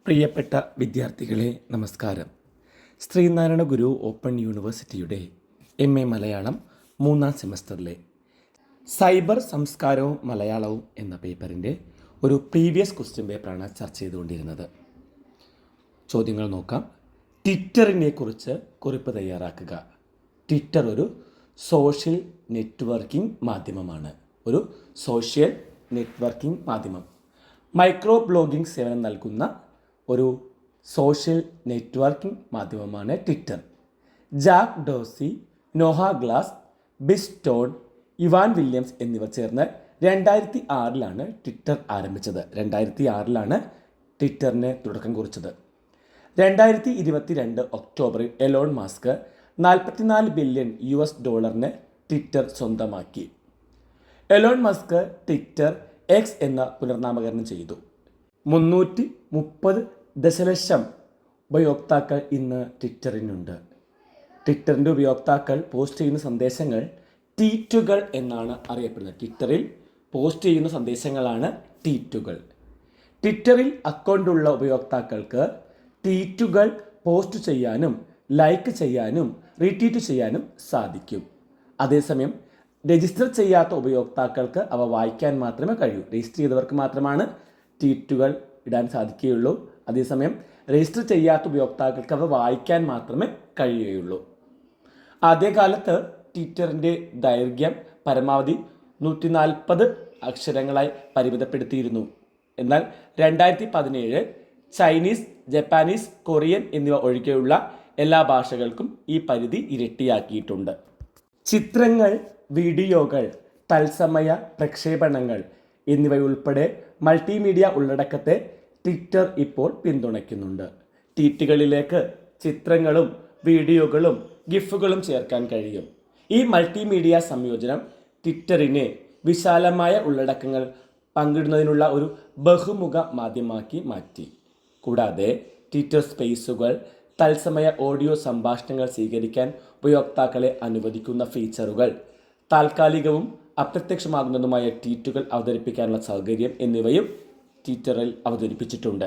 പ്രിയപ്പെട്ട വിദ്യാർത്ഥികളെ നമസ്കാരം. ശ്രീനാരായണ ഗുരു ഓപ്പൺ യൂണിവേഴ്സിറ്റിയുടെ MA മലയാളം 3ാം സെമസ്റ്ററിലെ സൈബർ സംസ്കാരവും മലയാളവും എന്ന പേപ്പറിൻ്റെ ഒരു പ്രീവിയസ് ക്വസ്റ്റ്യൻ പേപ്പറാണ് ചർച്ച ചെയ്തുകൊണ്ടിരുന്നത്. ചോദ്യങ്ങൾ നോക്കാം. ട്വിറ്ററിനെ കുറിച്ച് കുറിപ്പ് തയ്യാറാക്കുക. ട്വിറ്റർ ഒരു സോഷ്യൽ നെറ്റ്വർക്കിംഗ് മാധ്യമമാണ്. ഒരു സോഷ്യൽ നെറ്റ്വർക്കിംഗ് മാധ്യമം. മൈക്രോ ബ്ലോഗിംഗ് സേവനം നൽകുന്ന ഒരു സോഷ്യൽ നെറ്റ്വർക്കിംഗ് മാധ്യമമാണ് Twitter. Jack Dorsey, Noah Glass, Biz Stone, Evan Williams എന്നിവർ ചേർന്ന് 2006 ട്വിറ്റർ ആരംഭിച്ചത്. 2006 ട്വിറ്ററിന് തുടക്കം കുറിച്ചത്. 2022 ഒക്ടോബറിൽ എലോൺ മസ്ക് $44 ബില്യൺ ട്വിറ്റർ സ്വന്തമാക്കി. എലോൺ മസ്ക് ട്വിറ്റർ എക്സ് എന്ന പുനർനാമകരണം ചെയ്തു. 330 ദശലക്ഷം ഉപയോക്താക്കൾ ഇന്ന് ട്വിറ്ററിനുണ്ട്. ട്വിറ്ററിൻ്റെ ഉപയോക്താക്കൾ പോസ്റ്റ് ചെയ്യുന്ന സന്ദേശങ്ങൾ ട്വീറ്റുകൾ എന്നാണ് അറിയപ്പെടുന്നത്. ട്വിറ്ററിൽ പോസ്റ്റ് ചെയ്യുന്ന സന്ദേശങ്ങളാണ് ട്വീറ്റുകൾ. ട്വിറ്ററിൽ അക്കൗണ്ടുള്ള ഉപയോക്താക്കൾക്ക് ട്വീറ്റുകൾ പോസ്റ്റ് ചെയ്യാനും ലൈക്ക് ചെയ്യാനും റീട്വീറ്റ് ചെയ്യാനും സാധിക്കും. അതേസമയം രജിസ്റ്റർ ചെയ്യാത്ത ഉപയോക്താക്കൾക്ക് അവ വായിക്കാൻ മാത്രമേ കഴിയൂ. രജിസ്റ്റർ ചെയ്തവർക്ക് മാത്രമാണ് ട്വീറ്റുകൾ ഇടാൻ സാധിക്കുകയുള്ളൂ. അതേസമയം രജിസ്റ്റർ ചെയ്യാത്ത ഉപയോക്താക്കൾക്ക് അവ വായിക്കാൻ മാത്രമേ കഴിയുകയുള്ളൂ. ആദ്യകാലത്ത് ട്വിറ്ററിൻ്റെ ദൈർഘ്യം പരമാവധി 140 അക്ഷരങ്ങളായി പരിമിതപ്പെടുത്തിയിരുന്നു. എന്നാൽ 2017 ചൈനീസ്, ജപ്പാനീസ്, കൊറിയൻ എന്നിവ ഒഴികെയുള്ള എല്ലാ ഭാഷകൾക്കും ഈ പരിധി ഇരട്ടിയാക്കിയിട്ടുണ്ട്. ചിത്രങ്ങൾ, വീഡിയോകൾ, തത്സമയ പ്രക്ഷേപണങ്ങൾ എന്നിവയുൾപ്പെടെ മൾട്ടിമീഡിയ ഉള്ളടക്കത്തെ ട്വിറ്റർ ഇപ്പോൾ പിന്തുണയ്ക്കുന്നുണ്ട്. ട്വീറ്റുകളിലേക്ക് ചിത്രങ്ങളും വീഡിയോകളും ഗിഫുകളും ചേർക്കാൻ കഴിയും. ഈ മൾട്ടിമീഡിയ സംയോജനം ട്വിറ്ററിനെ വിശാലമായ ഉള്ളടക്കങ്ങൾ പങ്കിടുന്നതിനുള്ള ഒരു ബഹുമുഖ മാധ്യമമാക്കി മാറ്റി. കൂടാതെ ട്വിറ്റർ സ്പേസുകൾ തത്സമയ ഓഡിയോ സംഭാഷണങ്ങൾ സ്വീകരിക്കാൻ ഉപയോക്താക്കളെ അനുവദിക്കുന്ന ഫീച്ചറുകൾ, താൽക്കാലികവും അപ്രത്യക്ഷമാകുന്നതുമായ ട്വീറ്റുകൾ അവതരിപ്പിക്കാനുള്ള സൗകര്യം എന്നിവയും ട്വിറ്ററിൽ അവതരിപ്പിച്ചിട്ടുണ്ട്.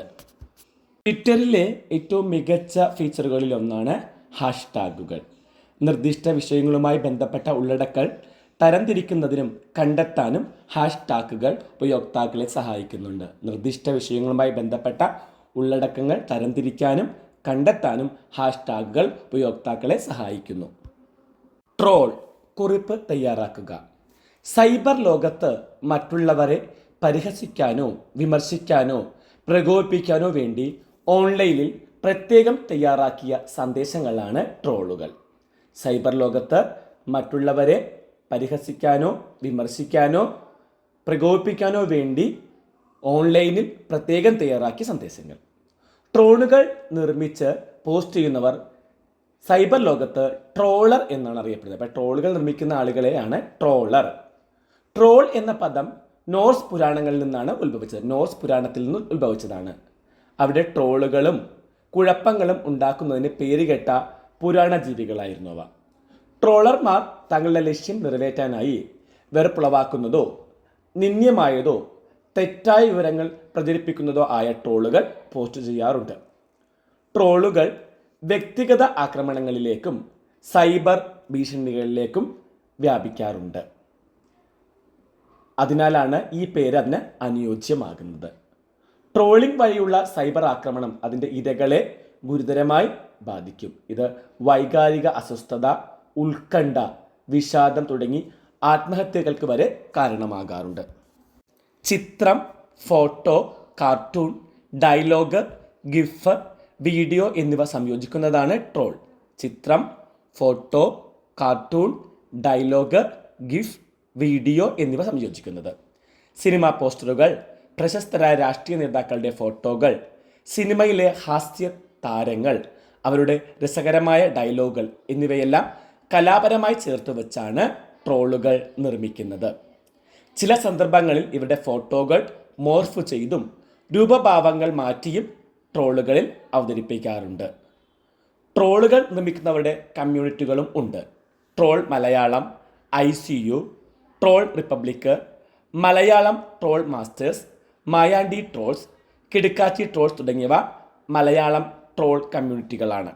ട്വിറ്ററിലെ ഏറ്റവും മികച്ച ഫീച്ചറുകളിൽ ഒന്നാണ് ഹാഷ്ടാഗുകൾ. നിർദ്ദിഷ്ട വിഷയങ്ങളുമായി ബന്ധപ്പെട്ട ഉള്ളടക്കങ്ങൾ തരംതിരിക്കുന്നതിനും കണ്ടെത്താനും ഹാഷ്ടാഗുകൾ ഉപയോക്താക്കളെ സഹായിക്കുന്നുണ്ട്. നിർദ്ദിഷ്ട വിഷയങ്ങളുമായി ബന്ധപ്പെട്ട ഉള്ളടക്കങ്ങൾ തരംതിരിക്കാനും കണ്ടെത്താനും ഹാഷ്ടാഗുകൾ ഉപയോക്താക്കളെ സഹായിക്കുന്നു. ട്രോൾ കുറിപ്പ് തയ്യാറാക്കുക. സൈബർ ലോകത്ത് മറ്റുള്ളവരെ പരിഹസിക്കാനോ വിമർശിക്കാനോ പ്രകോപിപ്പിക്കാനോ വേണ്ടി ഓൺലൈനിൽ പ്രത്യേകം തയ്യാറാക്കിയ സന്ദേശങ്ങളാണ് ട്രോളുകൾ. സൈബർ ലോകത്ത് മറ്റുള്ളവരെ പരിഹസിക്കാനോ വിമർശിക്കാനോ പ്രകോപിപ്പിക്കാനോ വേണ്ടി ഓൺലൈനിൽ പ്രത്യേകം തയ്യാറാക്കിയ സന്ദേശങ്ങൾ. ട്രോളുകൾ നിർമ്മിച്ച് പോസ്റ്റ് ചെയ്യുന്നവർ സൈബർ ലോകത്ത് ട്രോളർ എന്നാണ് അറിയപ്പെടുന്നത്. അപ്പോൾ ട്രോളുകൾ നിർമ്മിക്കുന്ന ആളുകളെയാണ് ട്രോളർ. ട്രോൾ എന്ന പദം നോർസ് പുരാണങ്ങളിൽ നിന്നാണ് ഉത്ഭവിച്ചത്. നോർസ് പുരാണത്തിൽ നിന്ന് ഉത്ഭവിച്ചതാണ്. അവിടെ ട്രോളുകളും കുഴപ്പങ്ങളും ഉണ്ടാക്കുന്നതിന് പേരുകെട്ട പുരാണ ജീവികളായിരുന്നു അവ. ട്രോളർമാർ തങ്ങളുടെ ലക്ഷ്യം നിറവേറ്റാനായി വെറുപ്പുളവാക്കുന്നതോ നിന്ദ്യമായതോ തെറ്റായ വിവരങ്ങൾ പ്രചരിപ്പിക്കുന്നതോ ആയ ട്രോളുകൾ പോസ്റ്റ് ചെയ്യാറുണ്ട്. ട്രോളുകൾ വ്യക്തിഗത ആക്രമണങ്ങളിലേക്കും സൈബർ ഭീഷണികളിലേക്കും വ്യാപിക്കാറുണ്ട്. അതിനാലാണ് ഈ പേര് അതിന് അനുയോജ്യമാകുന്നത്. ട്രോളിംഗ് വഴിയുള്ള സൈബർ ആക്രമണം അതിൻ്റെ ഇരകളെ ഗുരുതരമായി ബാധിക്കും. ഇത് വൈകാരിക അസ്വസ്ഥത, ഉത്കണ്ഠ, വിഷാദം തുടങ്ങി ആത്മഹത്യകൾക്ക് വരെ കാരണമാകാറുണ്ട്. ചിത്രം, ഫോട്ടോ, കാർട്ടൂൺ, ഡയലോഗ്, ഗിഫ്, വീഡിയോ എന്നിവ സംയോജിക്കുന്നതാണ് ട്രോൾ. ചിത്രം, ഫോട്ടോ, കാർട്ടൂൺ, ഡയലോഗ്, ഗിഫ്, വീഡിയോ എന്നിവ സംയോജിക്കുന്നത്. സിനിമാ പോസ്റ്ററുകൾ, പ്രശസ്തരായ രാഷ്ട്രീയ നേതാക്കളുടെ ഫോട്ടോകൾ, സിനിമയിലെ ഹാസ്യ താരങ്ങൾ, അവരുടെ രസകരമായ ഡയലോഗുകൾ എന്നിവയെല്ലാം കലാപരമായി ചേർത്ത് വെച്ചാണ് ട്രോളുകൾ നിർമ്മിക്കുന്നത്. ചില സന്ദർഭങ്ങളിൽ ഇവരുടെ ഫോട്ടോകൾ മോർഫ് ചെയ്തും രൂപഭാവങ്ങൾ മാറ്റിയും ട്രോളുകളിൽ അവതരിപ്പിക്കാറുണ്ട്. ട്രോളുകൾ നിർമ്മിക്കുന്നവരുടെ കമ്മ്യൂണിറ്റികളും ഉണ്ട്. Troll Malayalam, ICU, troll republic, Malayalam troll masters, Mayandi trolls, Kidukkachi trolls തുടങ്ങിയവ മലയാളം ട്രോൾ കമ്മ്യൂണിറ്റികളാണ്.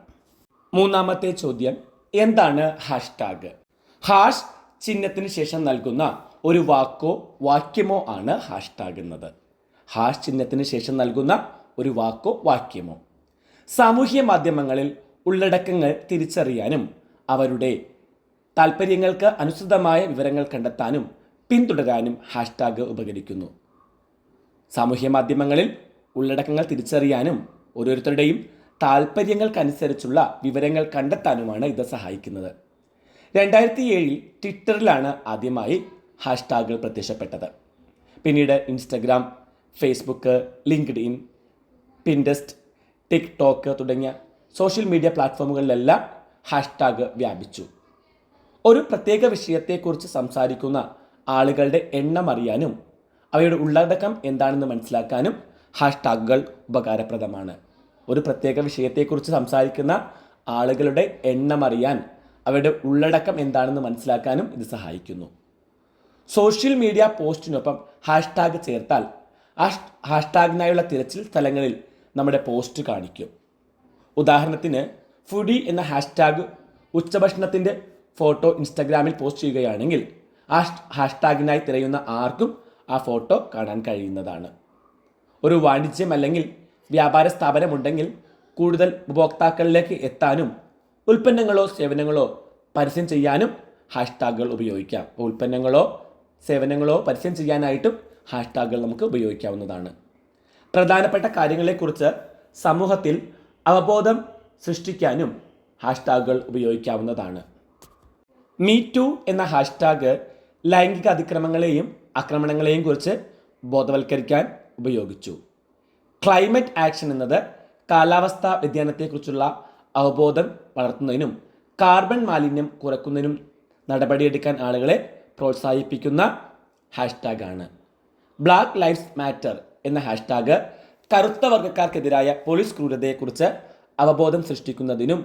മൂന്നാമത്തെ ചോദ്യം, എന്താണ് ഹാഷ്ടാഗ്? ഹാഷ് ചിഹ്നത്തിന് ശേഷം നൽകുന്ന ഒരു വാക്കോ വാക്യമോ ആണ് ഹാഷ്ടാഗ് എന്നത്. ഹാഷ് ചിഹ്നത്തിന് ശേഷം നൽകുന്ന ഒരു വാക്കോ വാക്യമോ. സാമൂഹ്യ മാധ്യമങ്ങളിൽ ഉള്ളടക്കങ്ങൾ തിരിച്ചറിയാനും അവരുടെ താൽപ്പര്യങ്ങൾക്ക് അനുസൃതമായ വിവരങ്ങൾ കണ്ടെത്താനും പിന്തുടരാനും ഹാഷ്ടാഗ് ഉപകരിക്കുന്നു. സാമൂഹ്യ മാധ്യമങ്ങളിൽ ഉള്ളടക്കങ്ങൾ തിരിച്ചറിയാനും ഓരോരുത്തരുടെയും താൽപ്പര്യങ്ങൾക്കനുസരിച്ചുള്ള വിവരങ്ങൾ കണ്ടെത്താനുമാണ് ഇത് സഹായിക്കുന്നത്. 2007 ട്വിറ്ററിലാണ് ആദ്യമായി ഹാഷ്ടാഗുകൾ പ്രത്യക്ഷപ്പെട്ടത്. പിന്നീട് Instagram, Facebook, LinkedIn, Pinterest, TikTok തുടങ്ങിയ സോഷ്യൽ മീഡിയ പ്ലാറ്റ്ഫോമുകളിലെല്ലാം ഹാഷ്ടാഗ് വ്യാപിച്ചു. ഒരു പ്രത്യേക വിഷയത്തെക്കുറിച്ച് സംസാരിക്കുന്ന ആളുകളുടെ എണ്ണം അറിയാനും അവയുടെ ഉള്ളടക്കം എന്താണെന്ന് മനസ്സിലാക്കാനും ഹാഷ്ടാഗുകൾ ഉപകാരപ്രദമാണ്. ഒരു പ്രത്യേക വിഷയത്തെക്കുറിച്ച് സംസാരിക്കുന്ന ആളുകളുടെ എണ്ണം അറിയാൻ അവയുടെ ഉള്ളടക്കം എന്താണെന്ന് മനസ്സിലാക്കാനും ഇത് സഹായിക്കുന്നു. സോഷ്യൽ മീഡിയ പോസ്റ്റിനൊപ്പം ഹാഷ്ടാഗ് ചേർത്താൽ ഹാഷ്ടാഗിനായുള്ള തിരച്ചിൽ സ്ഥലങ്ങളിൽ നമ്മുടെ പോസ്റ്റ് കാണിക്കും. ഉദാഹരണത്തിന്, ഫുഡി എന്ന ഹാഷ്ടാഗ് ഉച്ചഭക്ഷണത്തിൻ്റെ ഫോട്ടോ ഇൻസ്റ്റഗ്രാമിൽ പോസ്റ്റ് ചെയ്യുകയാണെങ്കിൽ ഹാഷ്ടാഗിനായി തിരയുന്ന ആർക്കും ആ ഫോട്ടോ കാണാൻ കഴിയുന്നതാണ്. ഒരു വാണിജ്യം അല്ലെങ്കിൽ വ്യാപാര സ്ഥാപനമുണ്ടെങ്കിൽ കൂടുതൽ ഉപഭോക്താക്കളിലേക്ക് എത്താനും ഉൽപ്പന്നങ്ങളോ സേവനങ്ങളോ പരസ്യം ചെയ്യാനും ഹാഷ്ടാഗുകൾ ഉപയോഗിക്കാം. അപ്പോൾ ഉൽപ്പന്നങ്ങളോ സേവനങ്ങളോ പരസ്യം ചെയ്യാനായിട്ടും ഹാഷ്ടാഗുകൾ നമുക്ക് ഉപയോഗിക്കാവുന്നതാണ്. പ്രധാനപ്പെട്ട കാര്യങ്ങളെക്കുറിച്ച് സമൂഹത്തിൽ അവബോധം സൃഷ്ടിക്കാനും ഹാഷ്ടാഗുകൾ ഉപയോഗിക്കാവുന്നതാണ്. മീ ടു എന്ന ഹാഷ്ടാഗ് ലൈംഗിക അതിക്രമങ്ങളെയും ആക്രമണങ്ങളെയും കുറിച്ച് ബോധവൽക്കരിക്കാൻ ഉപയോഗിച്ചു. ക്ലൈമറ്റ് ആക്ഷൻ എന്നത് കാലാവസ്ഥാ വ്യതിയാനത്തെക്കുറിച്ചുള്ള അവബോധം വളർത്തുന്നതിനും കാർബൺ മാലിന്യം കുറയ്ക്കുന്നതിനും നടപടിയെടുക്കാൻ ആളുകളെ പ്രോത്സാഹിപ്പിക്കുന്ന ഹാഷ്ടാഗാണ്. ബ്ലാക്ക് ലൈവ്സ് മാറ്റർ എന്ന ഹാഷ്ടാഗ് കറുത്ത വർഗ്ഗക്കാർക്കെതിരായ പോലീസ് ക്രൂരതയെക്കുറിച്ച് അവബോധം സൃഷ്ടിക്കുന്നതിനും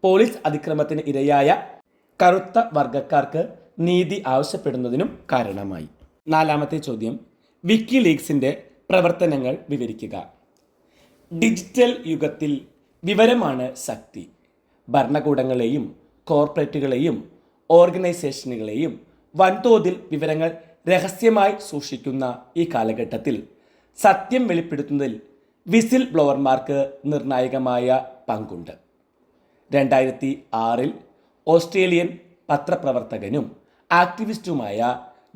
പോലീസ് അതിക്രമത്തിന് ഇരയായ കറുത്ത വർഗ്ഗക്കാർക്ക് നീതി ആവശ്യപ്പെടുന്നതിനും കാരണമായി. നാലാമത്തെ ചോദ്യം, വിക്കിലീക്സിൻ്റെ പ്രവർത്തനങ്ങൾ വിവരിക്കുക. ഡിജിറ്റൽ യുഗത്തിൽ വിവരമാണ് ശക്തി. ഭരണകൂടങ്ങളെയും കോർപ്പറേറ്റുകളെയും ഓർഗനൈസേഷനുകളെയും വൻതോതിൽ വിവരങ്ങൾ രഹസ്യമായി സൂക്ഷിക്കുന്ന ഈ കാലഘട്ടത്തിൽ സത്യം വെളിപ്പെടുത്തുന്നതിൽ വിസിൽ ബ്ലോവർമാർക്ക് നിർണായകമായ പങ്കുണ്ട്. 2006 ഓസ്ട്രേലിയൻ പത്രപ്രവർത്തകനും ആക്ടിവിസ്റ്റുമായ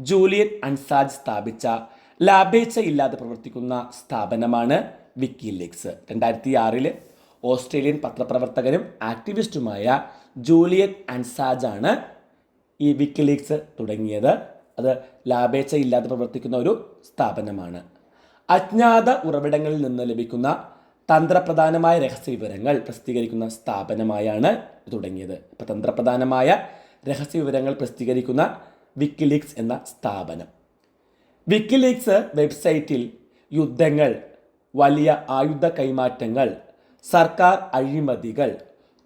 ജൂലിയൻ അൻസാജ് സ്ഥാപിച്ച ലാഭേച്ഛയില്ലാതെ പ്രവർത്തിക്കുന്ന സ്ഥാപനമാണ് വിക്കിലീക്സ്. 2006 ഓസ്ട്രേലിയൻ പത്രപ്രവർത്തകനും ആക്ടിവിസ്റ്റുമായ ജൂലിയൻ അൻസാജാണ് ഈ വിക്കിലീക്സ് തുടങ്ങിയത്. അത് ലാഭേച്ഛയില്ലാതെ പ്രവർത്തിക്കുന്ന ഒരു സ്ഥാപനമാണ്. അജ്ഞാത ഉറവിടങ്ങളിൽ നിന്ന് ലഭിക്കുന്ന തന്ത്രപ്രധാനമായ രഹസ്യ വിവരങ്ങൾ പ്രസിദ്ധീകരിക്കുന്ന സ്ഥാപനമായാണ് തുടങ്ങിയത്. ഇപ്പോൾ തന്ത്രപ്രധാനമായ രഹസ്യ വിവരങ്ങൾ പ്രസിദ്ധീകരിക്കുന്ന വിക്കിലീക്സ് എന്ന സ്ഥാപനം. വിക്കിലീക്സ് വെബ്സൈറ്റിൽ യുദ്ധങ്ങൾ, വലിയ ആയുധ കൈമാറ്റങ്ങൾ, സർക്കാർ അഴിമതികൾ,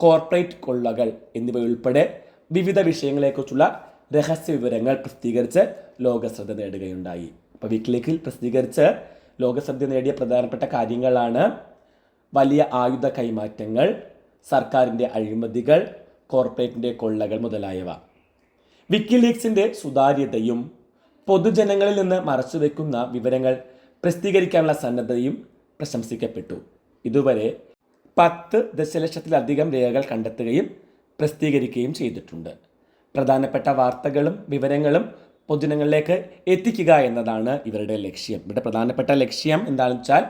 കോർപ്പറേറ്റ് കൊള്ളകൾ എന്നിവയുൾപ്പെടെ വിവിധ വിഷയങ്ങളെക്കുറിച്ചുള്ള രഹസ്യ വിവരങ്ങൾ പ്രസിദ്ധീകരിച്ച് ലോകശ്രദ്ധ നേടുകയുണ്ടായി. അപ്പോൾ വിക്കിലീക്സിൽ പ്രസിദ്ധീകരിച്ച് ലോകശ്രദ്ധ നേടിയ പ്രധാനപ്പെട്ട കാര്യങ്ങളാണ് വലിയ ആയുധ കൈമാറ്റങ്ങൾ, സർക്കാരിൻ്റെ അഴിമതികൾ, കോർപ്പറേറ്റിൻ്റെ കൊള്ളകൾ മുതലായവ. വിക്കിലീക്സിൻ്റെ സുതാര്യതയും പൊതുജനങ്ങളിൽ നിന്ന് മറച്ചുവെക്കുന്ന വിവരങ്ങൾ പ്രസിദ്ധീകരിക്കാനുള്ള സന്നദ്ധതയും പ്രശംസിക്കപ്പെട്ടു. ഇതുവരെ 10 ദശലക്ഷത്തിലധികം രേഖകൾ കണ്ടെത്തുകയും പ്രസിദ്ധീകരിക്കുകയും ചെയ്തിട്ടുണ്ട്. പ്രധാനപ്പെട്ട വാർത്തകളും വിവരങ്ങളും പൊതുജനങ്ങളിലേക്ക് എത്തിക്കുക എന്നതാണ് ഇവരുടെ ലക്ഷ്യം. ഇവിടെ പ്രധാനപ്പെട്ട ലക്ഷ്യം എന്താണെന്ന് വെച്ചാൽ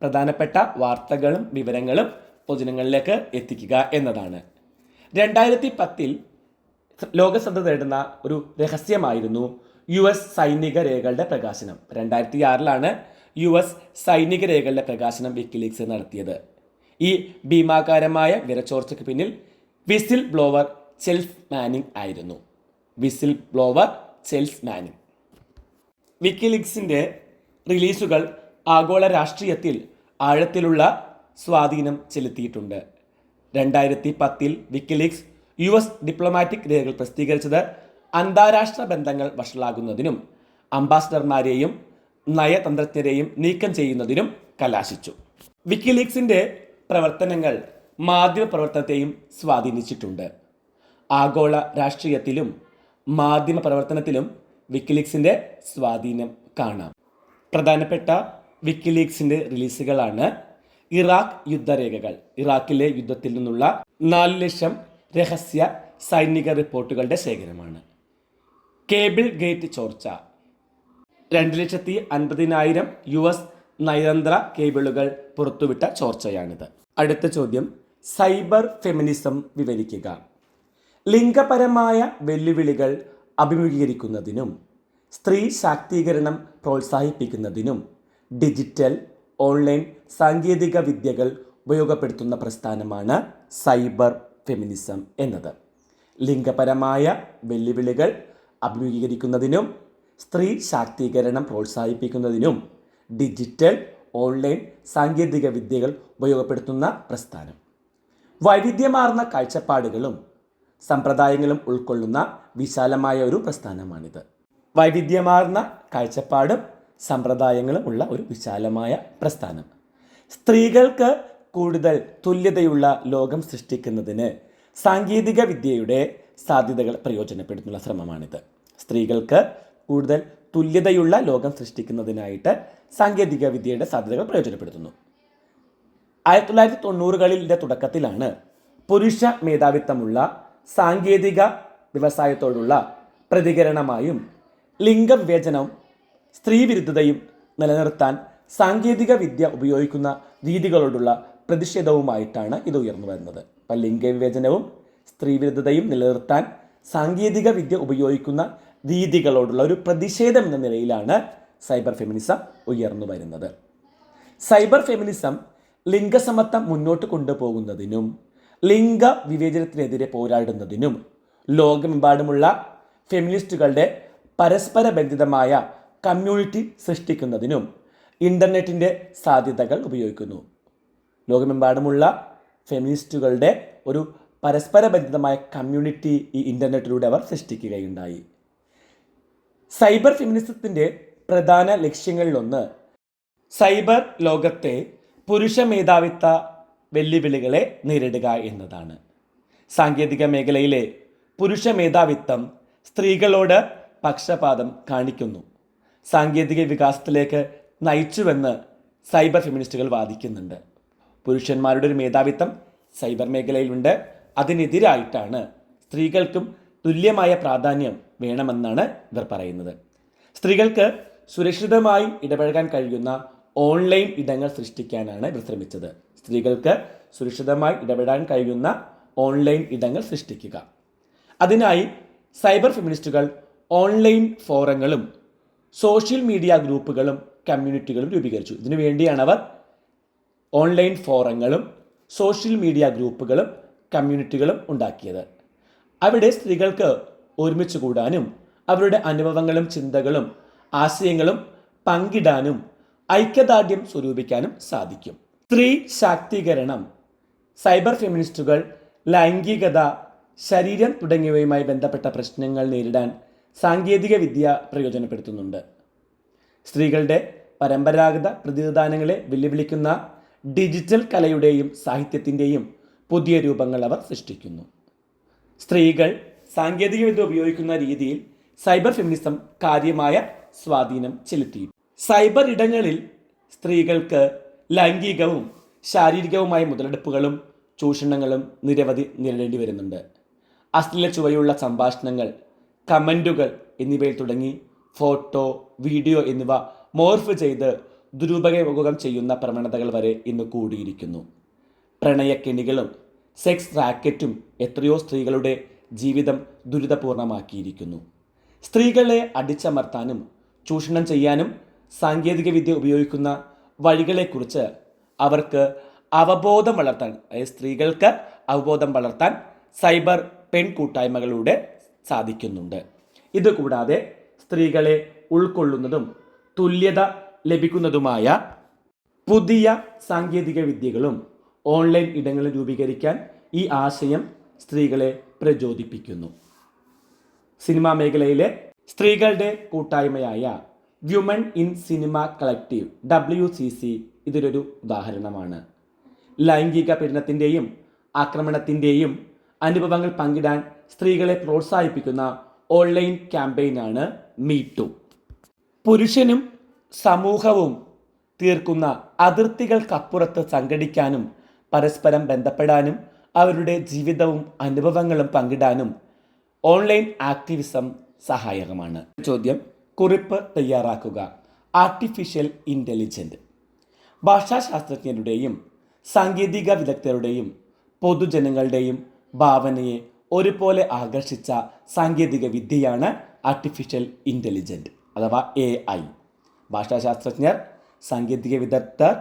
പ്രധാനപ്പെട്ട വാർത്തകളും വിവരങ്ങളും പൊതുജനങ്ങളിലേക്ക് എത്തിക്കുക എന്നതാണ്. 2010 ലോകശ്രദ്ധ നേടുന്ന ഒരു രഹസ്യമായിരുന്നു US സൈനിക രേഖകളുടെ പ്രകാശനം. 2006 US സൈനിക രേഖകളുടെ പ്രകാശനം വിക്കിലീക്സ് നടത്തിയത്. ഈ ഭീമാകാരമായ വിരച്ചോർച്ചയ്ക്ക് പിന്നിൽ വിസിൽ ബ്ലോവർ ചെൽസ് മാനിങ് ആയിരുന്നു. Whistle blower Chelsea Manning. വിക്കിലീക്സിൻ്റെ റിലീസുകൾ ആഗോള രാഷ്ട്രീയത്തിൽ ആഴത്തിലുള്ള സ്വാധീനം ചെലുത്തിയിട്ടുണ്ട്. 2010 വിക്കിലീക്സ് US ഡിപ്ലോമാറ്റിക് രേഖകൾ പ്രസിദ്ധീകരിച്ചത് അന്താരാഷ്ട്ര ബന്ധങ്ങൾ വഷളാകുന്നതിനും അംബാസഡർമാരെയും നയതന്ത്രജ്ഞരെയും നീക്കം ചെയ്യുന്നതിനും കലാശിച്ചു. വിക്കിലീക്സിൻ്റെ പ്രവർത്തനങ്ങൾ മാധ്യമ പ്രവർത്തനത്തെയും സ്വാധീനിച്ചിട്ടുണ്ട്. ആഗോള രാഷ്ട്രീയത്തിലും മാധ്യമ പ്രവർത്തനത്തിലും വിക്കിലീക്സിൻ്റെ സ്വാധീനം കാണാം. പ്രധാനപ്പെട്ട വിക്കിലീക്സിൻ്റെ റിലീസുകളാണ് ഇറാഖ് യുദ്ധരേഖകൾ, ഇറാഖിലെ യുദ്ധത്തിൽ നിന്നുള്ള 4 ലക്ഷം രഹസ്യ സൈനിക റിപ്പോർട്ടുകളുടെ ശേഖരമാണ്. കേബിൾ ഗേറ്റ് ചോർച്ച, 2,50,000 US നയതന്ത്ര കേബിളുകൾ പുറത്തുവിട്ട ചോർച്ചയാണിത്. അടുത്ത ചോദ്യം, സൈബർ ഫെമിനിസം വിവരിക്കുക. ലിംഗപരമായ വെല്ലുവിളികൾ അഭിമുഖീകരിക്കുന്നതിനും സ്ത്രീ ശാക്തീകരണം പ്രോത്സാഹിപ്പിക്കുന്നതിനും ഡിജിറ്റൽ ഓൺലൈൻ സാങ്കേതിക വിദ്യകൾ ഉപയോഗപ്പെടുത്തുന്ന പ്രസ്ഥാനമാണ് സൈബർ ഫെമിനിസം എന്നത്. ലിംഗപരമായ വെല്ലുവിളികൾ അഭിമുഖീകരിക്കുന്നതിനും സ്ത്രീ ശാക്തീകരണം പ്രോത്സാഹിപ്പിക്കുന്നതിനും ഡിജിറ്റൽ ഓൺലൈൻ സാങ്കേതിക വിദ്യകൾ ഉപയോഗപ്പെടുത്തുന്ന പ്രസ്ഥാനം. വൈവിധ്യമാർന്ന കാഴ്ചപ്പാടുകളും സമ്പ്രദായങ്ങളും ഉൾക്കൊള്ളുന്ന വിശാലമായ ഒരു പ്രസ്ഥാനമാണിത്. വൈവിധ്യമാർന്ന കാഴ്ചപ്പാടും സമ്പ്രദായങ്ങളും ഉള്ള ഒരു വിശാലമായ പ്രസ്ഥാനം. സ്ത്രീകൾക്ക് കൂടുതൽ തുല്യതയുള്ള ലോകം സൃഷ്ടിക്കുന്നതിന് സാങ്കേതിക വിദ്യയുടെ സാധ്യതകൾ പ്രയോജനപ്പെടുത്തുന്ന ശ്രമമാണിത്. സ്ത്രീകൾക്ക് കൂടുതൽ തുല്യതയുള്ള ലോകം സൃഷ്ടിക്കുന്നതിനായിട്ട് സാങ്കേതിക വിദ്യയുടെ സാധ്യതകൾ പ്രയോജനപ്പെടുത്തുന്നു. 1990കളുടെ തുടക്കത്തിലാണ് പുരുഷ മേധാവിത്വമുള്ള സാങ്കേതിക വ്യവസായത്തോടുള്ള പ്രതികരണമായും ലിംഗവിവേചനവും സ്ത്രീവിരുദ്ധതയും നിലനിർത്താൻ സാങ്കേതിക വിദ്യ ഉപയോഗിക്കുന്ന രീതികളോടുള്ള പ്രതിഷേധവുമായിട്ടാണ് ഇത് ഉയർന്നു വരുന്നത്. അപ്പം ലിംഗവിവേചനവും സ്ത്രീവിരുദ്ധതയും നിലനിർത്താൻ സാങ്കേതിക വിദ്യ ഉപയോഗിക്കുന്ന രീതികളോടുള്ള ഒരു പ്രതിഷേധം എന്ന നിലയിലാണ് സൈബർ ഫെമിനിസം ഉയർന്നു വരുന്നത്. സൈബർ ഫെമിനിസം ലിംഗസമത്വം മുന്നോട്ട് കൊണ്ടുപോകുന്നതിനും ലിംഗ വിവേചനത്തിനെതിരെ പോരാടുന്നതിനും ലോകമെമ്പാടുമുള്ള ഫെമിനിസ്റ്റുകളുടെ പരസ്പര ബന്ധിതമായ കമ്മ്യൂണിറ്റി സൃഷ്ടിക്കുന്നതിനും ഇൻ്റർനെറ്റിൻ്റെ സാധ്യതകൾ ഉപയോഗിക്കുന്നു. ലോകമെമ്പാടുമുള്ള ഫെമിനിസ്റ്റുകളുടെ ഒരു പരസ്പര ബന്ധിതമായ കമ്മ്യൂണിറ്റി ഈ ഇൻ്റർനെറ്റിലൂടെ അവർ സൃഷ്ടിക്കുകയുണ്ടായി. സൈബർ ഫെമിനിസത്തിൻ്റെ പ്രധാന ലക്ഷ്യങ്ങളിലൊന്ന് സൈബർ ലോകത്തെ പുരുഷ മേധാവിത്വ വെല്ലുവിളികളെ നേരിടുക എന്നതാണ്. സാങ്കേതിക മേഖലയിലെ പുരുഷ മേധാവിത്വം സ്ത്രീകളോട് പക്ഷപാതം കാണിക്കുന്നു, സാങ്കേതിക വികാസത്തിലേക്ക് നയിച്ചുവെന്ന് സൈബർ ഫെമിനിസ്റ്റുകൾ വാദിക്കുന്നുണ്ട്. പുരുഷന്മാരുടെ ഒരു മേധാവിത്വം സൈബർ മേഖലയിലുണ്ട്. അതിനെതിരായിട്ടാണ് സ്ത്രീകൾക്കും തുല്യമായ പ്രാധാന്യം വേണമെന്നാണ് ഇവർ പറയുന്നത്. സ്ത്രീകൾക്ക് സുരക്ഷിതമായി ഇടപഴകാൻ കഴിയുന്ന ഓൺലൈൻ ഇടങ്ങൾ സൃഷ്ടിക്കാനാണ് ഇവർ ശ്രമിച്ചത്. സ്ത്രീകൾക്ക് സുരക്ഷിതമായി ഇടപെടാൻ കഴിയുന്ന ഓൺലൈൻ ഇടങ്ങൾ സൃഷ്ടിക്കുക. അതിനായി സൈബർ ഫെമിനിസ്റ്റുകൾ ഓൺലൈൻ ഫോറങ്ങളും സോഷ്യൽ മീഡിയ ഗ്രൂപ്പുകളും കമ്മ്യൂണിറ്റികളും രൂപീകരിച്ചു. ഇതിനു വേണ്ടിയാണ് അവർ ഓൺലൈൻ ഫോറങ്ങളും സോഷ്യൽ മീഡിയ ഗ്രൂപ്പുകളും കമ്മ്യൂണിറ്റികളും ഉണ്ടാക്കിയത്. അവിടെ സ്ത്രീകൾക്ക് ഒരുമിച്ച് കൂടാനും അവരുടെ അനുഭവങ്ങളും ചിന്തകളും ആശയങ്ങളും പങ്കിടാനും ഐക്യദാർഢ്യം സ്വരൂപിക്കാനും സാധിക്കും. സ്ത്രീ ശാക്തീകരണം, സൈബർ ഫെമിനിസ്റ്റുകൾ ലൈംഗികത, ശരീരം തുടങ്ങിയവയുമായി ബന്ധപ്പെട്ട പ്രശ്നങ്ങൾ നേരിടാൻ സാങ്കേതിക വിദ്യ പ്രയോജനപ്പെടുത്തുന്നുണ്ട്. സ്ത്രീകളുടെ പരമ്പരാഗത പ്രതിനിധാനങ്ങളെ വെല്ലുവിളിക്കുന്ന ഡിജിറ്റൽ കലയുടെയും സാഹിത്യത്തിൻ്റെയും പുതിയ രൂപങ്ങൾ അവർ സൃഷ്ടിക്കുന്നു. സ്ത്രീകൾ സാങ്കേതികവിദ്യ ഉപയോഗിക്കുന്ന രീതിയിൽ സൈബർ ഫെമിനിസം കാര്യമായ സ്വാധീനം ചെലുത്തി. സൈബർ ഇടങ്ങളിൽ സ്ത്രീകൾക്ക് ലൈംഗികവും ശാരീരികവുമായ മുതലെടുപ്പുകളും ചൂഷണങ്ങളും നിരവധി നേരിടേണ്ടി വരുന്നുണ്ട്. അശ്ലീല ചുവയുള്ള സംഭാഷണങ്ങൾ, കമൻറ്റുകൾ എന്നിവയിൽ തുടങ്ങി ഫോട്ടോ, വീഡിയോ എന്നിവ മോർഫ് ചെയ്ത് ദുരുപയോഗം ചെയ്യുന്ന പ്രവണതകൾ വരെ ഇന്ന് കൂടിയിരിക്കുന്നു. പ്രണയക്കെണികളും സെക്സ് റാക്കറ്റും എത്രയോ സ്ത്രീകളുടെ ജീവിതം ദുരിതപൂർണമാക്കിയിരിക്കുന്നു. സ്ത്രീകളെ അടിച്ചമർത്താനും ചൂഷണം ചെയ്യാനും സാങ്കേതികവിദ്യ ഉപയോഗിക്കുന്ന വഴികളെക്കുറിച്ച് അവർക്ക് അവബോധം വളർത്താൻ, സ്ത്രീകൾക്ക് അവബോധം വളർത്താൻ സൈബർ പെൺകൂട്ടായ്മകളിലൂടെ സാധിക്കുന്നുണ്ട്. ഇതുകൂടാതെ സ്ത്രീകളെ ഉൾക്കൊള്ളുന്നതും തുല്യത ലഭിക്കുന്നതുമായ പുതിയ സാങ്കേതിക വിദ്യകളും ഓൺലൈൻ ഇടങ്ങളിൽ രൂപീകരിക്കാൻ ഈ ആശയം സ്ത്രീകളെ പ്രചോദിപ്പിക്കുന്നു. സിനിമാ മേഖലയിലെ സ്ത്രീകളുടെ കൂട്ടായ്മയായ വ്യുമൺ ഇൻ സിനിമ കളക്റ്റീവ് WCC ഇതിലൊരു ഉദാഹരണമാണ്. ലൈംഗിക പീഡനത്തിൻ്റെയും ആക്രമണത്തിൻ്റെയും അനുഭവങ്ങൾ പങ്കിടാൻ സ്ത്രീകളെ പ്രോത്സാഹിപ്പിക്കുന്ന ഓൺലൈൻ ക്യാമ്പയിനാണ് മീടു. പുരുഷനും സമൂഹവും തീർക്കുന്ന അതിർത്തികൾക്കപ്പുറത്ത് സംഘടിക്കാനും പരസ്പരം ബന്ധപ്പെടാനും അവരുടെ ജീവിതവും അനുഭവങ്ങളും പങ്കിടാനും ഓൺലൈൻ ആക്ടിവിസം സഹായകമാണ്. ചോദ്യം: കുറിപ്പ് തയ്യാറാക്കുക. ആർട്ടിഫിഷ്യൽ ഇൻ്റലിജൻസ് ഭാഷാശാസ്ത്രജ്ഞരുടെയും സാങ്കേതിക വിദഗ്ധരുടെയും പൊതുജനങ്ങളുടെയും ഭാവനയെ ഒരുപോലെ ആകർഷിച്ച സാങ്കേതിക വിദ്യയാണ് ആർട്ടിഫിഷ്യൽ ഇൻ്റലിജൻസ് അഥവാ AI. ഭാഷാശാസ്ത്രജ്ഞർ, സാങ്കേതിക വിദഗ്ധർ,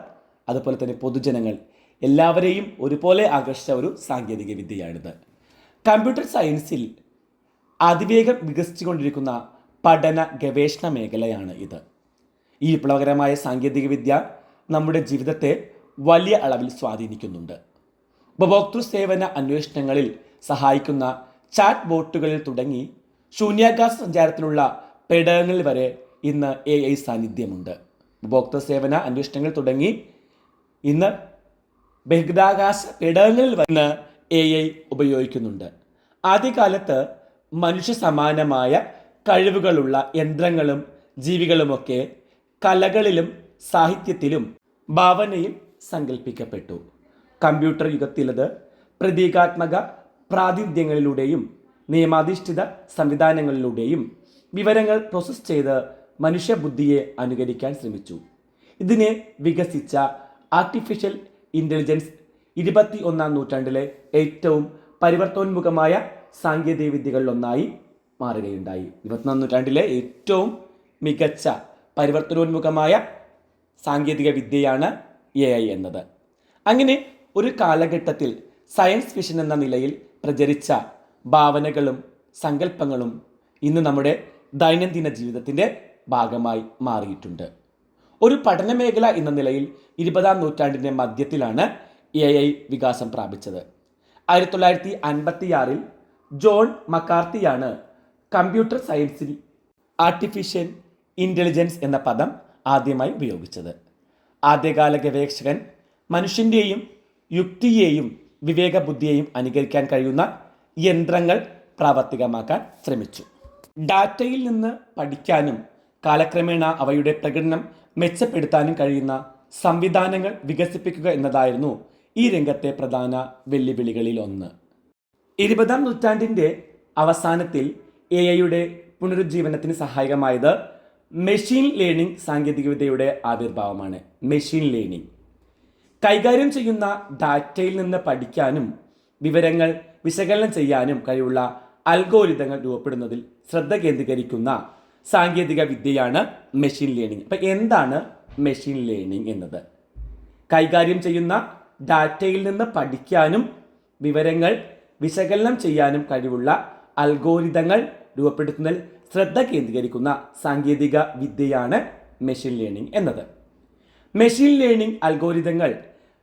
അതുപോലെ തന്നെ പൊതുജനങ്ങൾ എല്ലാവരെയും ഒരുപോലെ ആകർഷിച്ച ഒരു സാങ്കേതിക വിദ്യയാണിത്. കമ്പ്യൂട്ടർ സയൻസിൽ അതിവേഗം വികസിച്ചുകൊണ്ടിരിക്കുന്ന പഠന ഗവേഷണ മേഖലയാണ് ഇത്. ഈ വിപ്ലവകരമായ സാങ്കേതിക വിദ്യ നമ്മുടെ ജീവിതത്തെ വലിയ അളവിൽ സ്വാധീനിക്കുന്നുണ്ട്. ഉപഭോക്തൃ സേവന അന്വേഷണങ്ങളിൽ സഹായിക്കുന്ന ചാറ്റ് ബോട്ടുകളിൽ തുടങ്ങി ശൂന്യാകാശ സഞ്ചാരത്തിലുള്ള പേടകങ്ങളിൽ വരെ ഇന്ന് AI സാന്നിധ്യമുണ്ട്. ഉപഭോക്തൃ സേവന അന്വേഷണങ്ങൾ തുടങ്ങി ഇന്ന് ബഹിരാകാശ പേടകങ്ങളിൽ വന്ന് AI ഉപയോഗിക്കുന്നുണ്ട്. ആദ്യകാലത്ത് മനുഷ്യ സമാനമായ കഴിവുകളുള്ള യന്ത്രങ്ങളും ജീവികളുമൊക്കെ കലകളിലും സാഹിത്യത്തിലും ഭാവനയിൽ സങ്കല്പിക്കപ്പെട്ടു. കമ്പ്യൂട്ടർ യുഗത്തിലത് പ്രതീകാത്മക പ്രാതിനിധ്യങ്ങളിലൂടെയും നിയമാധിഷ്ഠിത സംവിധാനങ്ങളിലൂടെയും വിവരങ്ങൾ പ്രോസസ്സ് ചെയ്ത് മനുഷ്യബുദ്ധിയെ അനുകരിക്കാൻ ശ്രമിച്ചു. ഇതിനെ വികസിച്ച ആർട്ടിഫിഷ്യൽ ഇൻ്റലിജൻസ് 21-ാം നൂറ്റാണ്ടിലെ ഏറ്റവും പരിവർത്തനോന്മുഖമായ സാങ്കേതിക വിദ്യകളിലൊന്നായി മാറുകയുണ്ടായി. 21-ാം നൂറ്റാണ്ടിലെ ഏറ്റവും മികച്ച പരിവർത്തനോന്മുഖമായ സാങ്കേതിക വിദ്യയാണ് AI എന്നത്. അങ്ങനെ ഒരു കാലഘട്ടത്തിൽ സയൻസ് ഫിക്ഷൻ എന്ന നിലയിൽ പ്രചരിച്ച ഭാവനകളും സങ്കല്പങ്ങളും ഇന്ന് നമ്മുടെ ദൈനംദിന ജീവിതത്തിൻ്റെ ഭാഗമായി മാറിയിട്ടുണ്ട്. ഒരു പഠനമേഖല എന്ന നിലയിൽ 20-ാം നൂറ്റാണ്ടിൻ്റെ മധ്യത്തിലാണ് AI വികാസം പ്രാപിച്ചത്. 1956-ൽ ജോൺ മക്കാർത്തിയാണ് കമ്പ്യൂട്ടർ സയൻസിൽ ആർട്ടിഫിഷ്യൽ ഇൻ്റലിജൻസ് എന്ന പദം ആദ്യമായി ഉപയോഗിച്ചത്. ആദ്യകാല ഗവേഷകൻ മനുഷ്യൻ്റെയും യുക്തിയെയും വിവേകബുദ്ധിയെയും അനുകരിക്കാൻ കഴിയുന്ന യന്ത്രങ്ങൾ പ്രാവർത്തികമാക്കാൻ ശ്രമിച്ചു. ഡാറ്റയിൽ നിന്ന് പഠിക്കാനും കാലക്രമേണ അവയുടെ പ്രകടനം മെച്ചപ്പെടുത്താനും കഴിയുന്ന സംവിധാനങ്ങൾ വികസിപ്പിക്കുക എന്നതായിരുന്നു ഈ രംഗത്തെ പ്രധാന വെല്ലുവിളികളിൽ ഒന്ന്. 20-ാം നൂറ്റാണ്ടിൻ്റെ അവസാനത്തിൽ AI-യുടെ പുനരുജ്ജീവനത്തിന് സഹായകമായത് മെഷീൻ ലേണിംഗ് സാങ്കേതികവിദ്യയുടെ ആവിർഭാവമാണ്. മെഷീൻ ലേണിംഗ് കൈകാര്യം ചെയ്യുന്ന ഡാറ്റയിൽ നിന്ന് പഠിക്കാനും വിവരങ്ങൾ വിശകലനം ചെയ്യാനും കഴിവുള്ള അൽഗോരിതങ്ങൾ രൂപപ്പെടുന്നതിൽ ശ്രദ്ധ കേന്ദ്രീകരിക്കുന്ന സാങ്കേതിക വിദ്യയാണ് മെഷീൻ ലേണിംഗ്. അപ്പം എന്താണ് മെഷീൻ ലേണിംഗ് എന്നത്? കൈകാര്യം ചെയ്യുന്ന ഡാറ്റയിൽ നിന്ന് പഠിക്കാനും വിവരങ്ങൾ വിശകലനം ചെയ്യാനും കഴിവുള്ള അൽഗോരിതങ്ങൾ രൂപപ്പെടുത്തുന്നതിൽ ശ്രദ്ധ കേന്ദ്രീകരിക്കുന്ന സാങ്കേതിക വിദ്യയാണ് മെഷീൻ ലേണിംഗ് എന്നത്. മെഷീൻ ലേണിംഗ് അൽഗോരിതങ്ങൾ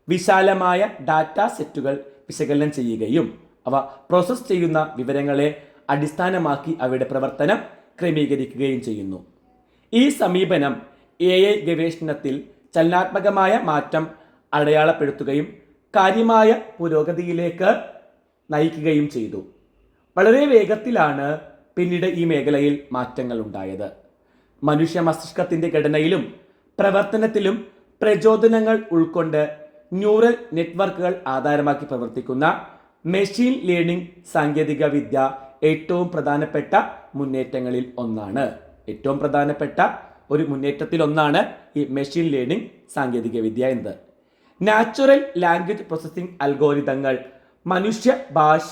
വിശാലമായ ഡാറ്റാ സെറ്റുകൾ വിശകലനം ചെയ്യുകയും അവ പ്രോസസ്സ് ചെയ്യുന്ന വിവരങ്ങളെ അടിസ്ഥാനമാക്കി അവയുടെ പ്രവർത്തനം ക്രമീകരിക്കുകയും ചെയ്യുന്നു. ഈ സമീപനം AI ഗവേഷണത്തിൽ ചലനാത്മകമായ മാറ്റം അടയാളപ്പെടുത്തുകയും കാര്യമായ പുരോഗതിയിലേക്ക് നയിക്കുകയും ചെയ്തു. വളരെ വേഗത്തിലാണ് പിന്നീട് ഈ മേഖലയിൽ മാറ്റങ്ങൾ ഉണ്ടായത്. മനുഷ്യ മസ്തിഷ്കത്തിൻ്റെ ഘടനയിലും പ്രവർത്തനത്തിലും പ്രചോദനങ്ങൾ ഉൾക്കൊണ്ട് ന്യൂറൽ നെറ്റ്വർക്കുകൾ ആധാരമാക്കി പ്രവർത്തിക്കുന്ന മെഷീൻ ലേണിംഗ് സാങ്കേതിക വിദ്യ ഏറ്റവും പ്രധാനപ്പെട്ട മുന്നേറ്റങ്ങളിൽ ഒന്നാണ്. ഏറ്റവും പ്രധാനപ്പെട്ട ഒരു മുന്നേറ്റത്തിൽ ഒന്നാണ് ഈ മെഷീൻ ലേണിംഗ് സാങ്കേതിക വിദ്യ എന്നത്. നാച്ചുറൽ ലാംഗ്വേജ് പ്രോസസ്സിംഗ് അൽഗോരിതങ്ങൾ മനുഷ്യ ഭാഷ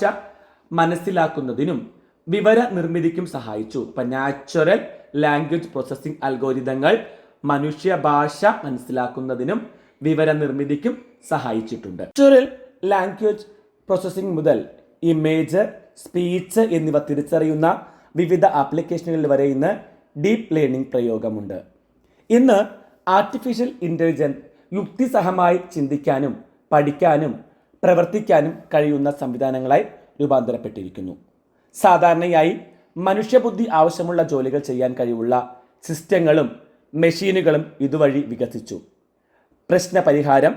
മനസ്സിലാക്കുന്നതിനും വിവര നിർമ്മിതിക്കും സഹായിച്ചു. ഇപ്പം നാച്ചുറൽ ലാംഗ്വേജ് പ്രോസസ്സിംഗ് അൽഗോരിതങ്ങൾ മനുഷ്യ ഭാഷ മനസ്സിലാക്കുന്നതിനും വിവര നിർമ്മിതിക്കും സഹായിച്ചിട്ടുണ്ട്. നാച്ചുറൽ ലാംഗ്വേജ് പ്രോസസ്സിംഗ് മുതൽ ഇമേജ്, സ്പീച്ച് എന്നിവ തിരിച്ചറിയുന്ന വിവിധ ആപ്ലിക്കേഷനുകളിൽ വരെ ഇന്ന് ഡീപ്പ് ലേണിംഗ് പ്രയോഗമുണ്ട്. ഇന്ന് ആർട്ടിഫിഷ്യൽ ഇൻ്റലിജൻസ് യുക്തിസഹമായി ചിന്തിക്കാനും പഠിക്കാനും പ്രവർത്തിക്കാനും കഴിയുന്ന സംവിധാനങ്ങളായി രൂപാന്തരപ്പെട്ടിരിക്കുന്നു. സാധാരണയായി മനുഷ്യബുദ്ധി ആവശ്യമുള്ള ജോലികൾ ചെയ്യാൻ കഴിവുള്ള സിസ്റ്റങ്ങളും മെഷീനുകളും ഇതുവഴി വികസിച്ചു. പ്രശ്ന പരിഹാരം,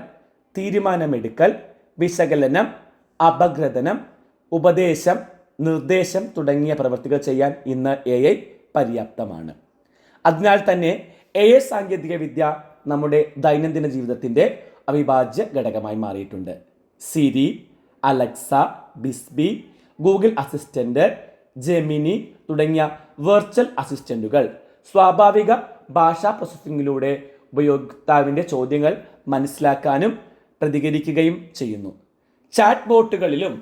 തീരുമാനമെടുക്കൽ, വിശകലനം, അപഗ്രഥനം, ഉപദേശം, നിർദ്ദേശം തുടങ്ങിയ പ്രവൃത്തികൾ ചെയ്യാൻ ഇന്ന് AI പര്യാപ്തമാണ്. അതിനാൽ തന്നെ AI സാങ്കേതിക വിദ്യ നമ്മുടെ ദൈനംദിന ജീവിതത്തിൻ്റെ അവിഭാജ്യ ഘടകമായി മാറിയിട്ടുണ്ട്. Siri, Alexa, Bixby, Google assistant, Gemini തുടങ്ങിയ വെർച്വൽ അസിസ്റ്റൻറ്റുകൾ സ്വാഭാവിക ഭാഷാ പ്രോസസ്സിങ്ങിലൂടെ ഉപയോക്താവിൻ്റെ ചോദ്യങ്ങൾ മനസ്സിലാക്കാനും പ്രതികരിക്കുകയും ചെയ്യുന്നു. ചാറ്റ് ബോട്ടുകളിലും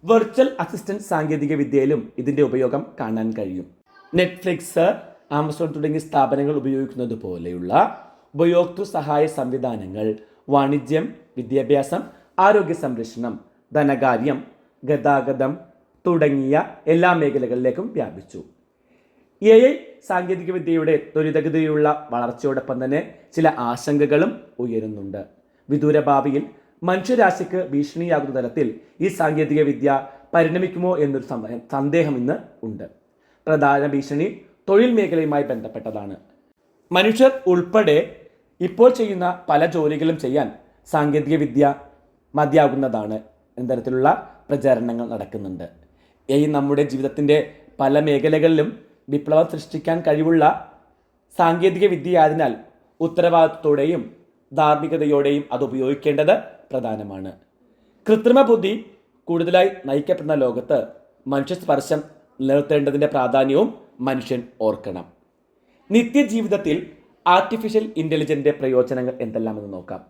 വെർച്വൽ അസിസ്റ്റൻറ്റ് സാങ്കേതിക വിദ്യയിലും ഇതിൻ്റെ ഉപയോഗം കാണാൻ കഴിയും. നെറ്റ്ഫ്ലിക്സ്, ആമസോൺ തുടങ്ങിയ സ്ഥാപനങ്ങൾ ഉപയോഗിക്കുന്നത് പോലെയുള്ള ഉപയോക്തൃ സഹായ സംവിധാനങ്ങൾ വാണിജ്യം, വിദ്യാഭ്യാസം, ആരോഗ്യ സംരക്ഷണം, ധനകാര്യം, ഗതാഗതം തുടങ്ങിയ എല്ലാ മേഖലകളിലേക്കും വ്യാപിച്ചു. AI സാങ്കേതിക വിദ്യയുടെ ത്വരിതഗതിയിലുള്ള വളർച്ചയോടൊപ്പം തന്നെ ചില ആശങ്കകളും ഉയരുന്നുണ്ട്. വിദൂര ഭാവിയിൽ മനുഷ്യരാശിക്ക് ഭീഷണിയാകുന്ന തരത്തിൽ ഈ സാങ്കേതിക വിദ്യ പരിണമിക്കുമോ എന്നൊരു സന്ദേഹം ഇന്ന് ഉണ്ട്. പ്രധാന ഭീഷണി തൊഴിൽ മേഖലയുമായി ബന്ധപ്പെട്ടതാണ്. മനുഷ്യർ ഉൾപ്പെടെ ഇപ്പോൾ ചെയ്യുന്ന പല ജോലികളും ചെയ്യാൻ സാങ്കേതിക വിദ്യ മതിയാകുന്നതാണ് എന്ന തരത്തിലുള്ള പ്രചാരണങ്ങൾ നടക്കുന്നുണ്ട്. AI നമ്മുടെ ജീവിതത്തിൻ്റെ പല മേഖലകളിലും വിപ്ലവം സൃഷ്ടിക്കാൻ കഴിവുള്ള സാങ്കേതിക വിദ്യയായതിനാൽ ഉത്തരവാദിത്വത്തോടെയും ധാർമ്മികതയോടെയും അത് ഉപയോഗിക്കേണ്ടത് പ്രധാനമാണ്. കൃത്രിമ ബുദ്ധി കൂടുതലായി നയിക്കപ്പെടുന്ന ലോകത്ത് മനുഷ്യസ്പർശം നിലനിർത്തേണ്ടതിൻ്റെ പ്രാധാന്യവും മനുഷ്യൻ ഓർക്കണം. നിത്യജീവിതത്തിൽ ആർട്ടിഫിഷ്യൽ ഇൻ്റലിജൻസിൻ്റെ പ്രയോജനങ്ങൾ എന്തെല്ലാമെന്ന് നോക്കാം.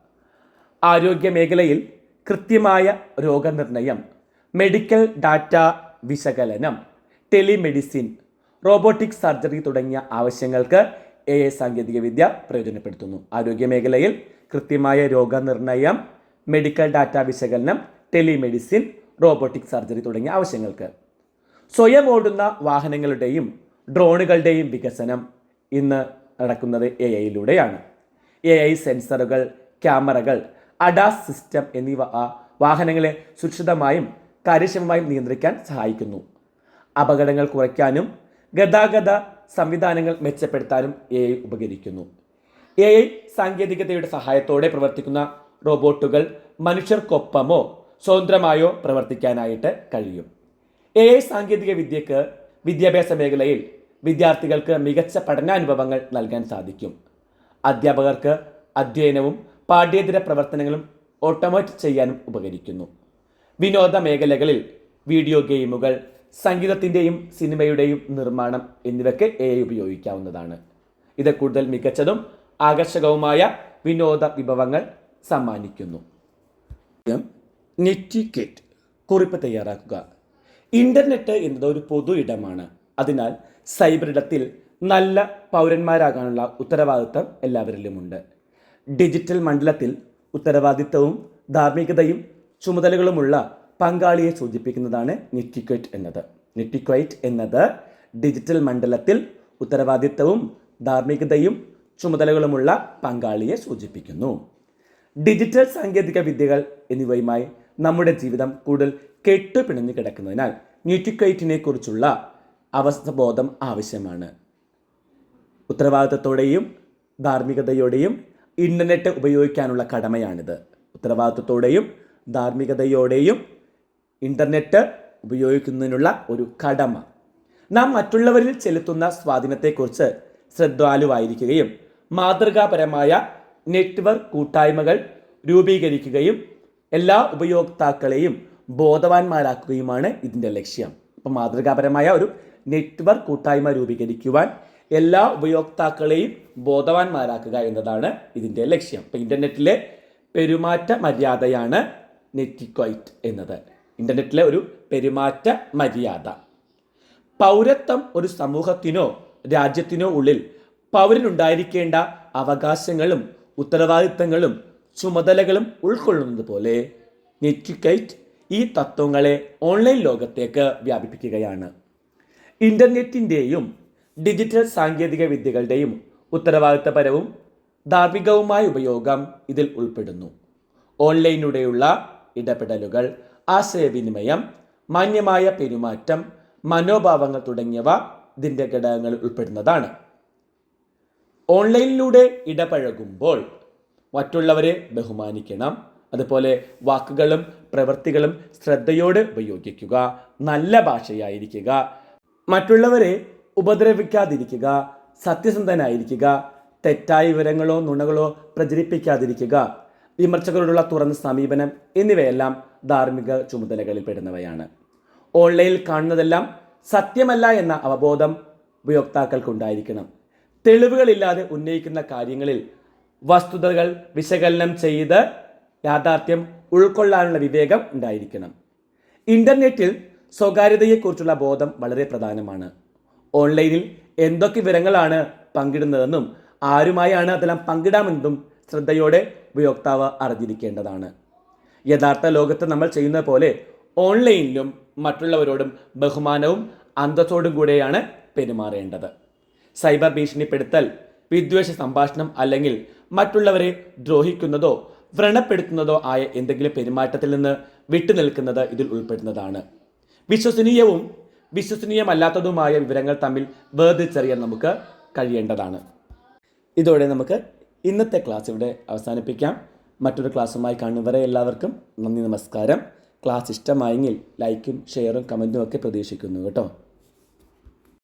ആരോഗ്യ മേഖലയിൽ കൃത്യമായ രോഗനിർണയം, മെഡിക്കൽ ഡാറ്റ വിശകലനം, ടെലിമെഡിസിൻ, റോബോട്ടിക് സർജറി തുടങ്ങിയ ആവശ്യങ്ങൾക്ക് AI സാങ്കേതികവിദ്യ പ്രയോജനപ്പെടുത്തുന്നു. ആരോഗ്യ മേഖലയിൽ കൃത്യമായ രോഗനിർണയം, മെഡിക്കൽ ഡാറ്റ വിശകലനം, ടെലിമെഡിസിൻ, റോബോട്ടിക് സർജറി തുടങ്ങിയ ആവശ്യങ്ങൾക്ക്. സ്വയം ഓടുന്ന വാഹനങ്ങളുടെയും ഡ്രോണുകളുടെയും വികസനം ഇന്ന് നടക്കുന്നത് AI-യിലൂടെയാണ്. AI സെൻസറുകൾ, ക്യാമറകൾ, ADAS സിസ്റ്റം എന്നിവ വാഹനങ്ങളെ സുരക്ഷിതമായും കാര്യക്ഷമമായും നിയന്ത്രിക്കാൻ സഹായിക്കുന്നു. അപകടങ്ങൾ കുറയ്ക്കാനും ഗതാഗത സംവിധാനങ്ങൾ മെച്ചപ്പെടുത്താനും AI ഉപകരിക്കുന്നു. AI സാങ്കേതികതയുടെ സഹായത്തോടെ പ്രവർത്തിക്കുന്ന റോബോട്ടുകൾ മനുഷ്യർക്കൊപ്പമോ സ്വതന്ത്രമായോ പ്രവർത്തിക്കാനായിട്ട് കഴിയും. AI സാങ്കേതിക വിദ്യക്ക് വിദ്യാഭ്യാസ മേഖലയിൽ വിദ്യാർത്ഥികൾക്ക് മികച്ച പഠനാനുഭവങ്ങൾ നൽകാൻ സാധിക്കും. അധ്യാപകർക്ക് അധ്യയനവും പാഠ്യേതര പ്രവർത്തനങ്ങളും ഓട്ടോമേറ്റ് ചെയ്യാനും ഉപകരിക്കുന്നു. വിനോദ മേഖലകളിൽ വീഡിയോ ഗെയിമുകൾ, സംഗീതത്തിൻ്റെയും സിനിമയുടെയും നിർമ്മാണം എന്നിവയ്ക്ക് AI ഉപയോഗിക്കാവുന്നതാണ്. ഇത് കൂടുതൽ മികച്ചതും ആകർഷകവുമായ വിനോദ വിഭവങ്ങൾ സമ്മാനിക്കുന്നു. നെറ്റിക്വെറ്റ് കുറിപ്പ് തയ്യാറാക്കുക. ഇൻ്റർനെറ്റ് എന്നത് ഒരു പൊതു ഇടമാണ്. അതിനാൽ സൈബർ ഇടത്തിൽ നല്ല പൗരന്മാരാകാനുള്ള ഉത്തരവാദിത്തം എല്ലാവരിലുമുണ്ട്. ഡിജിറ്റൽ മണ്ഡലത്തിൽ ഉത്തരവാദിത്തവും ധാർമ്മികതയും ചുമതലകളുമുള്ള പങ്കാളിയെ സൂചിപ്പിക്കുന്നതാണ് നെറ്റിക്വെറ്റ് എന്നത്. നെറ്റിക്വെറ്റ് എന്നത് ഡിജിറ്റൽ മണ്ഡലത്തിൽ ഉത്തരവാദിത്തവും ധാർമ്മികതയും ചുമതലകളുമുള്ള പങ്കാളിയെ സൂചിപ്പിക്കുന്നു. ഡിജിറ്റൽ സാങ്കേതിക വിദ്യകൾ എന്നിവയുമായി നമ്മുടെ ജീവിതം കൂടുതൽ കെട്ടുപിണഞ്ഞു കിടക്കുന്നതിനാൽ നെറ്റിക്വെറ്റിനെ കുറിച്ചുള്ള അവസ്ഥബോധം ആവശ്യമാണ്. ഉത്തരവാദിത്തത്തോടെയും ധാർമ്മികതയോടെയും ഇൻ്റർനെറ്റ് ഉപയോഗിക്കാനുള്ള കടമയാണിത്. ഉത്തരവാദിത്തത്തോടെയും ധാർമ്മികതയോടെയും ഇൻ്റർനെറ്റ് ഉപയോഗിക്കുന്നതിനുള്ള ഒരു കടമ. നാം മറ്റുള്ളവരിൽ ചെലുത്തുന്ന സ്വാധീനത്തെക്കുറിച്ച് ശ്രദ്ധാലുവായിരിക്കുകയും മാതൃകാപരമായ നെറ്റ്വർക്ക് കൂട്ടായ്മകൾ രൂപീകരിക്കുകയും എല്ലാ ഉപയോക്താക്കളെയും ബോധവാന്മാരാക്കുകയുമാണ് ഇതിൻ്റെ ലക്ഷ്യം. അപ്പോൾ മാതൃകാപരമായ ഒരു നെറ്റ്വർക്ക് കൂട്ടായ്മ രൂപീകരിക്കുവാൻ എല്ലാ ഉപയോക്താക്കളെയും ബോധവാന്മാരാക്കുക എന്നതാണ് ഇതിൻ്റെ ലക്ഷ്യം. അപ്പോൾ ഇൻ്റർനെറ്റിലെ പെരുമാറ്റ മര്യാദയാണ് നെറ്റിക്വെറ്റ് എന്നത്. ഇൻ്റർനെറ്റിലെ ഒരു പെരുമാറ്റ മര്യാദ. പൗരത്വം ഒരു സമൂഹത്തിനോ രാജ്യത്തിനോ ഉള്ളിൽ പൗരനുണ്ടായിരിക്കേണ്ട അവകാശങ്ങളും ഉത്തരവാദിത്തങ്ങളും ചുമതലകളും ഉൾക്കൊള്ളുന്നത് പോലെ നെറ്റിക്വെറ്റ് ഈ തത്വങ്ങളെ ഓൺലൈൻ ലോകത്തേക്ക് വ്യാപിപ്പിക്കുകയാണ്. ഇൻ്റർനെറ്റിൻ്റെയും ഡിജിറ്റൽ സാങ്കേതിക വിദ്യകളുടെയും ഉത്തരവാദിത്തപരവും ധാർമ്മികവുമായ ഉപയോഗം ഇതിൽ ഉൾപ്പെടുന്നു. ഓൺലൈനിലൂടെയുള്ള ഇടപെടലുകൾ, ആശയവിനിമയം, മാന്യമായ പെരുമാറ്റം, മനോഭാവങ്ങൾ തുടങ്ങിയവ ഇതിൻ്റെ ഘടകങ്ങളിൽ ഉൾപ്പെടുന്നതാണ്. ഓൺലൈനിലൂടെ ഇടപഴകുമ്പോൾ മറ്റുള്ളവരെ ബഹുമാനിക്കണം, അതുപോലെ വാക്കുകളും പ്രവൃത്തികളും ശ്രദ്ധയോടെ ഉപയോഗിക്കുക, നല്ല ഭാഷയായിരിക്കുക, മറ്റുള്ളവരെ ഉപദ്രവിക്കാതിരിക്കുക, സത്യസന്ധനായിരിക്കുക, തെറ്റായ വിവരങ്ങളോ നുണകളോ പ്രചരിപ്പിക്കാതിരിക്കുക, വിമർശകരോടുള്ള തുറന്ന സമീപനം എന്നിവയെല്ലാം ധാർമ്മിക ചുമതലകളിൽ പെടുന്നവയാണ്. ഓൺലൈനിൽ കാണുന്നതെല്ലാം സത്യമല്ല എന്ന അവബോധം ഉപയോക്താക്കൾക്കുണ്ടായിരിക്കണം. തെളിവുകളില്ലാതെ ഉന്നയിക്കുന്ന കാര്യങ്ങളിൽ വസ്തുതകൾ വിശകലനം ചെയ്ത് യാഥാർത്ഥ്യം ഉൾക്കൊള്ളാനുള്ള വിവേകം ഉണ്ടായിരിക്കണം. ഇൻ്റർനെറ്റിൽ സ്വകാര്യതയെക്കുറിച്ചുള്ള ബോധം വളരെ പ്രധാനമാണ്. ഓൺലൈനിൽ എന്തൊക്കെ വിവരങ്ങളാണ് പങ്കിടുന്നതെന്നും ആരുമായാണ് അതെല്ലാം പങ്കിടാമെന്നതും ശ്രദ്ധയോടെ ഉപയോക്താവ് അറിഞ്ഞിരിക്കേണ്ടതാണ്. യഥാർത്ഥ ലോകത്ത് നമ്മൾ ചെയ്യുന്ന പോലെ ഓൺലൈനിലും മറ്റുള്ളവരോടും ബഹുമാനവും അന്തസ്സോടും കൂടെയാണ് പെരുമാറേണ്ടത്. സൈബർ ഭീഷണിപ്പെടുത്തൽ, വിദ്വേഷ സംഭാഷണം അല്ലെങ്കിൽ മറ്റുള്ളവരെ ദ്രോഹിക്കുന്നതോ വ്രണപ്പെടുത്തുന്നതോ ആയ എന്തെങ്കിലും പെരുമാറ്റത്തിൽ നിന്ന് വിട്ടുനിൽക്കുന്നത് ഇതിൽ ഉൾപ്പെടുന്നതാണ്. വിശ്വസനീയവും വിശ്വസനീയമല്ലാത്തതുമായ വിവരങ്ങൾ തമ്മിൽ വേർതിരിച്ചറിയാൻ നമുക്ക് കഴിയേണ്ടതാണ്. ഇതോടെ നമുക്ക് ഇന്നത്തെ ക്ലാസ് ഇവിടെ അവസാനിപ്പിക്കാം. മറ്റൊരു ക്ലാസ്സുമായി കാണുന്നവരെ എല്ലാവർക്കും നന്ദി, നമസ്കാരം. ക്ലാസ് ഇഷ്ടമായെങ്കിൽ ലൈക്കും ഷെയറും കമൻറ്റും ഒക്കെ പ്രതീക്ഷിക്കുന്നു കേട്ടോ.